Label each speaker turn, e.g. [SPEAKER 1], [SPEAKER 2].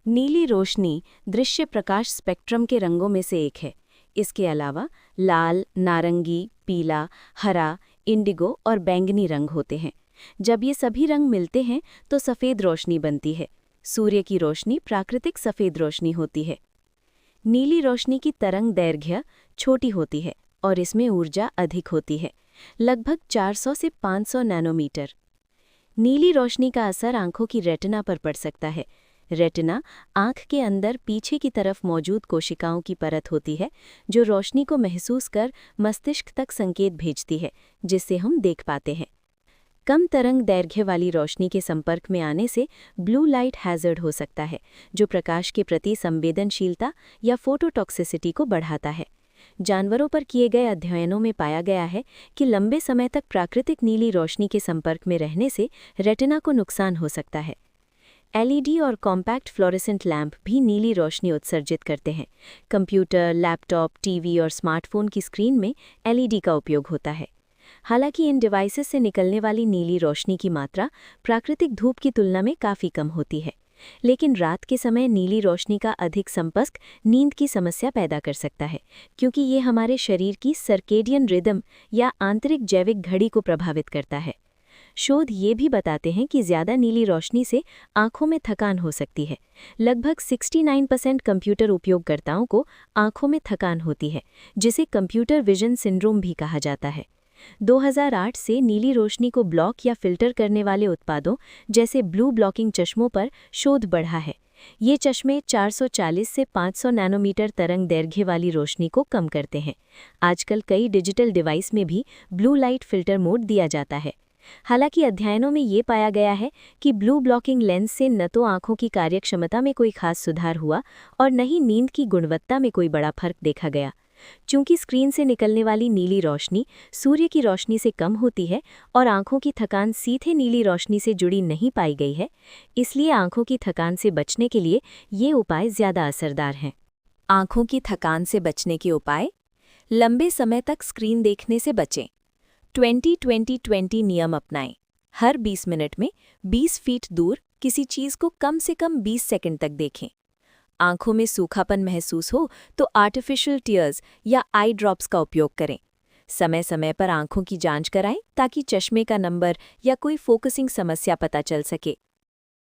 [SPEAKER 1] नीली रोशनी दृश्य प्रकाश स्पेक्ट्रम के रंगों में से एक है। इसके अलावा लाल, नारंगी, पीला, हरा, इंडिगो और बैंगनी रंग होते हैं। जब ये सभी रंग मिलते हैं तो सफ़ेद रोशनी बनती है। सूर्य की रोशनी प्राकृतिक सफ़ेद रोशनी होती है। नीली रोशनी की तरंग दैर्घ्य छोटी होती है और इसमें ऊर्जा अधिक होती है, लगभग 400 से 500 नैनोमीटर। नीली रोशनी का असर आंखों की रेटिना पर पड़ सकता है। रेटिना आंख के अंदर पीछे की तरफ मौजूद कोशिकाओं की परत होती है, जो रोशनी को महसूस कर मस्तिष्क तक संकेत भेजती है, जिससे हम देख पाते हैं। कम तरंग दैर्घ्य वाली रोशनी के संपर्क में आने से ब्लू लाइट हैज़र्ड हो सकता है, जो प्रकाश के प्रति संवेदनशीलता या फोटोटॉक्सिसिटी को बढ़ाता है। जानवरों पर किए गए अध्ययनों में पाया गया है कि लंबे समय तक प्राकृतिक नीली रोशनी के संपर्क में रहने से रेटिना को नुकसान हो सकता है। एलईडी और कॉम्पैक्ट फ्लोरेसेंट लैंप भी नीली रोशनी उत्सर्जित करते हैं। कंप्यूटर, लैपटॉप, टीवी और स्मार्टफोन की स्क्रीन में एलईडी का उपयोग होता है। हालांकि इन डिवाइसेस से निकलने वाली नीली रोशनी की मात्रा प्राकृतिक धूप की तुलना में काफ़ी कम होती है, लेकिन रात के समय नीली रोशनी का अधिक संपर्क नींद की समस्या पैदा कर सकता है, क्योंकि ये हमारे शरीर की सर्केडियन रिदम या आंतरिक जैविक घड़ी को प्रभावित करता है। शोध ये भी बताते हैं कि ज़्यादा नीली रोशनी से आंखों में थकान हो सकती है। लगभग 69% कंप्यूटर उपयोगकर्ताओं को आंखों में थकान होती है, जिसे कंप्यूटर विजन सिंड्रोम भी कहा जाता है। 2008 से नीली रोशनी को ब्लॉक या फिल्टर करने वाले उत्पादों जैसे ब्लू ब्लॉकिंग चश्मों पर शोध बढ़ा है। ये चश्मे 440 से 500 नैनोमीटर तरंग दैर्घ्य वाली रोशनी को कम करते हैं। आजकल कई डिजिटल डिवाइस में भी ब्लू लाइट फिल्टर मोड दिया जाता है। हालांकि अध्ययनों में ये पाया गया है कि ब्लू ब्लॉकिंग लेंस से न तो आंखों की कार्यक्षमता में कोई खास सुधार हुआ और न ही नींद की गुणवत्ता में कोई बड़ा फर्क देखा गया। चूंकि स्क्रीन से निकलने वाली नीली रोशनी सूर्य की रोशनी से कम होती है और आंखों की थकान सीधे नीली रोशनी से जुड़ी नहीं पाई गई है, इसलिए आंखों की थकान से बचने के लिए ये उपाय ज़्यादा असरदार हैं। आंखों की थकान से बचने के उपाय: लंबे समय तक स्क्रीन देखने से बचें। 20-20-20 नियम अपनाएं। हर 20 मिनट में 20 फीट दूर किसी चीज़ को कम से कम 20 सेकंड तक देखें। आंखों में सूखापन महसूस हो तो आर्टिफिशियल टीयर्स या आई ड्रॉप्स का उपयोग करें। समय समय पर आंखों की जांच कराएं ताकि चश्मे का नंबर या कोई फोकसिंग समस्या पता चल सके।